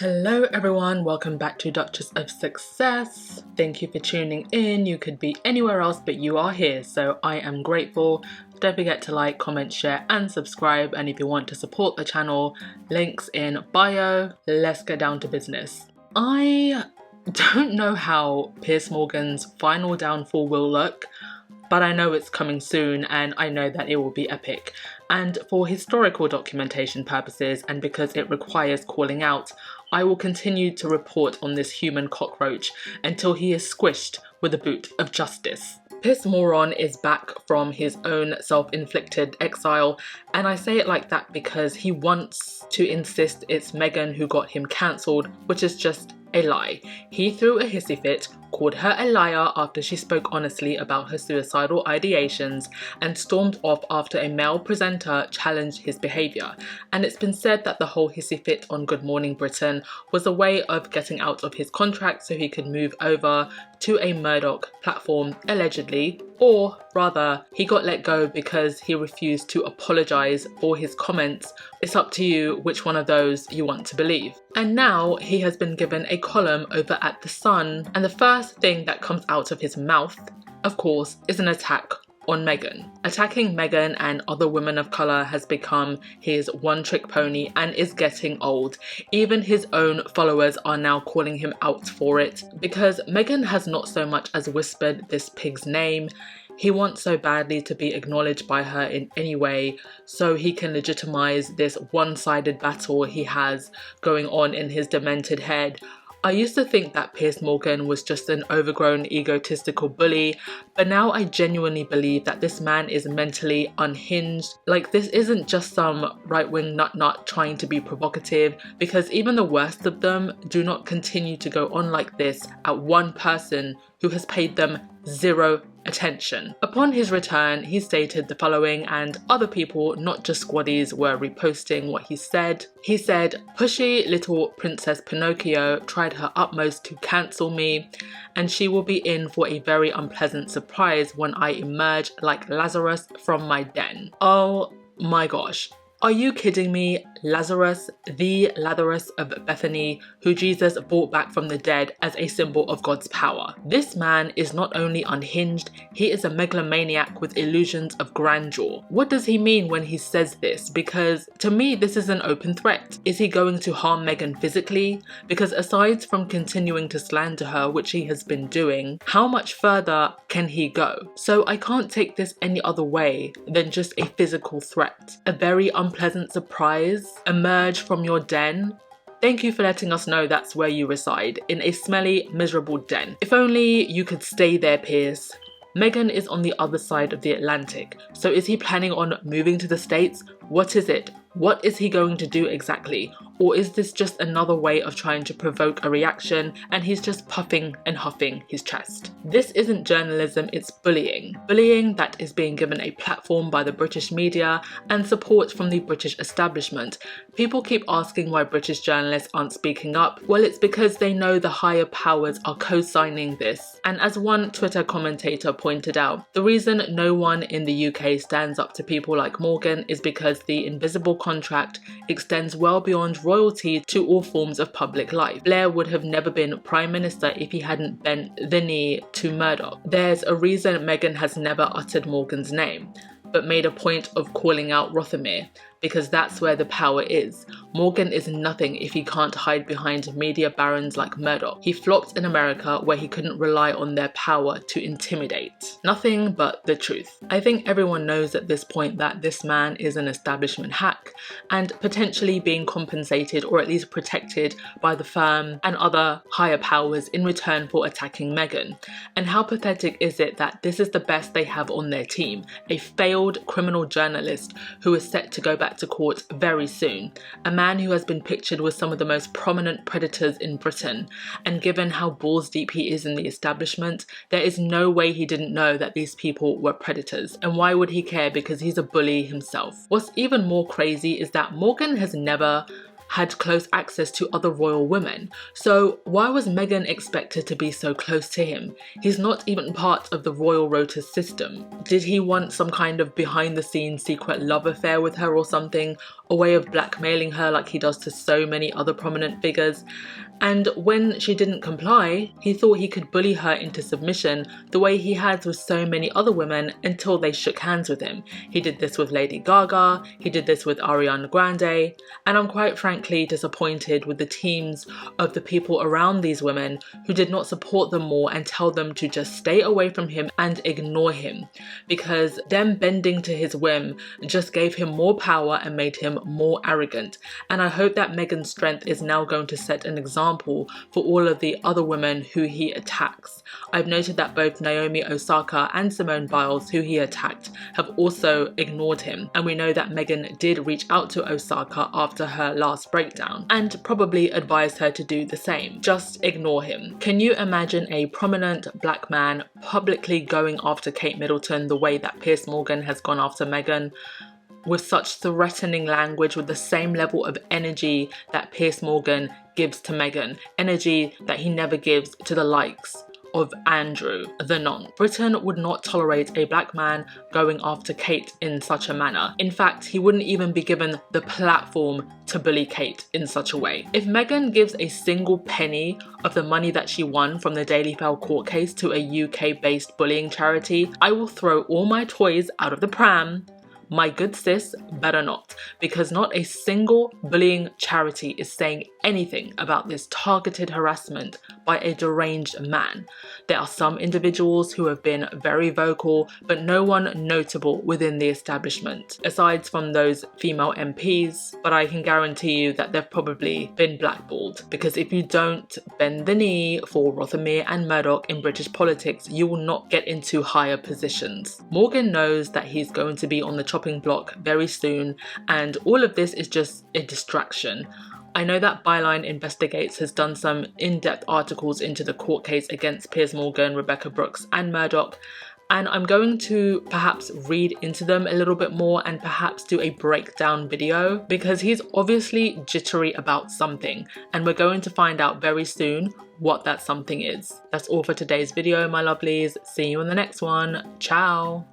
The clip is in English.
Hello everyone, welcome back to Duchess of Success. Thank you for tuning in. You could be anywhere else but you are here, so I am grateful. Don't forget to like, comment, share and subscribe, and if you want to support the channel, links in bio. Let's get down to business. I don't know how Piers Morgan's final downfall will look, but I know it's coming soon and I know that it will be epic. And for historical documentation purposes and because it requires calling out, I will continue to report on this human cockroach until he is squished with a boot of justice. Piers Morgan is back from his own self-inflicted exile, and I say it like that because he wants to insist it's Meghan who got him cancelled, which is just a lie. He threw a hissy fit, called her a liar after she spoke honestly about her suicidal ideations, and stormed off after a male presenter challenged his behaviour. And it's been said that the whole hissy fit on Good Morning Britain was a way of getting out of his contract so he could move over to a Murdoch platform, allegedly, or rather, he got let go because he refused to apologise for his comments. It's up to you which one of those you want to believe. And now he has been given a column over at The Sun, and the first thing that comes out of his mouth, of course, is an attack on Meghan. Attacking Meghan and other women of colour has become his one-trick pony and is getting old. Even his own followers are now calling him out for it because Meghan has not so much as whispered this pig's name. He wants so badly to be acknowledged by her in any way so he can legitimise this one-sided battle he has going on in his demented head. I used to think that Piers Morgan was just an overgrown egotistical bully, but now I genuinely believe that this man is mentally unhinged. Like, this isn't just some right-wing nut trying to be provocative, because even the worst of them do not continue to go on like this at one person who has paid them zero attention. Upon his return, he stated the following, and other people, not just squaddies, were reposting what he said. He said, "Pushy little Princess Pinocchio tried her utmost to cancel me, and she will be in for a very unpleasant surprise when I emerge like Lazarus from my den." Oh my gosh. Are you kidding me? Lazarus, the Lazarus of Bethany, who Jesus brought back from the dead as a symbol of God's power. This man is not only unhinged, he is a megalomaniac with illusions of grandeur. What does he mean when he says this? Because to me, this is an open threat. Is he going to harm Meghan physically? Because aside from continuing to slander her, which he has been doing, how much further can he go? So I can't take this any other way than just a physical threat. A very unpleasant surprise. Emerge from your den. Thank you for letting us know that's where you reside, in a smelly, miserable den. If only you could stay there, Piers. Meghan is on the other side of the Atlantic, so is he planning on moving to the States? What is it? What is he going to do exactly? Or is this just another way of trying to provoke a reaction and he's just puffing and huffing his chest? This isn't journalism, it's bullying. Bullying that is being given a platform by the British media and support from the British establishment. People keep asking why British journalists aren't speaking up. Well, it's because they know the higher powers are co-signing this. And as one Twitter commentator pointed out, the reason no one in the UK stands up to people like Morgan is because the invisible contract extends well beyond royalty to all forms of public life. Blair would have never been Prime Minister if he hadn't bent the knee to Murdoch. There's a reason Meghan has never uttered Morgan's name, but made a point of calling out Rothermere, because that's where the power is. Morgan is nothing if he can't hide behind media barons like Murdoch. He flopped in America where he couldn't rely on their power to intimidate. Nothing but the truth. I think everyone knows at this point that this man is an establishment hack and potentially being compensated or at least protected by the firm and other higher powers in return for attacking Meghan. And how pathetic is it that this is the best they have on their team? A failed criminal journalist who is set to go back to court very soon. A man who has been pictured with some of the most prominent predators in Britain. And given how balls deep he is in the establishment, there is no way he didn't know that these people were predators. And why would he care? Because he's a bully himself. What's even more crazy is that Morgan has never had close access to other royal women. So why was Meghan expected to be so close to him? He's not even part of the royal rota system. Did he want some kind of behind the scenes secret love affair with her or something? a way of blackmailing her like he does to so many other prominent figures. And when she didn't comply, he thought he could bully her into submission the way he has with so many other women until they shook hands with him. He did this with Lady Gaga, he did this with Ariana Grande, and I'm quite frankly disappointed with the teams of the people around these women who did not support them more and tell them to just stay away from him and ignore him, because them bending to his whim just gave him more power and made him more arrogant. And I hope that Meghan's strength is now going to set an example for all of the other women who he attacks. I've noted that both Naomi Osaka and Simone Biles, who he attacked, have also ignored him, and we know that Meghan did reach out to Osaka after her last breakdown and probably advised her to do the same. Just ignore him. Can you imagine a prominent black man publicly going after Kate Middleton the way that Piers Morgan has gone after Meghan? With such threatening language, with the same level of energy that Piers Morgan gives to Meghan, energy that he never gives to the likes of Andrew the Nonce. Britain would not tolerate a black man going after Kate in such a manner. In fact, he wouldn't even be given the platform to bully Kate in such a way. If Meghan gives a single penny of the money that she won from the Daily Mail court case to a UK-based bullying charity, I will throw all my toys out of the pram. My good sis better not, because not a single bullying charity is saying anything about this targeted harassment by a deranged man. There are some individuals who have been very vocal, but no one notable within the establishment, aside from those female MPs, but I can guarantee you that they've probably been blackballed, because if you don't bend the knee for Rothermere and Murdoch in British politics, you will not get into higher positions. Morgan knows that he's going to be on the chopping block very soon, and all of this is just a distraction. I know that Byline Investigates has done some in-depth articles into the court case against Piers Morgan, Rebecca Brooks and Murdoch, and I'm going to perhaps read into them a little bit more and perhaps do a breakdown video, because he's obviously jittery about something, and we're going to find out very soon what that something is. That's all for today's video, my lovelies. See you in the next one. Ciao.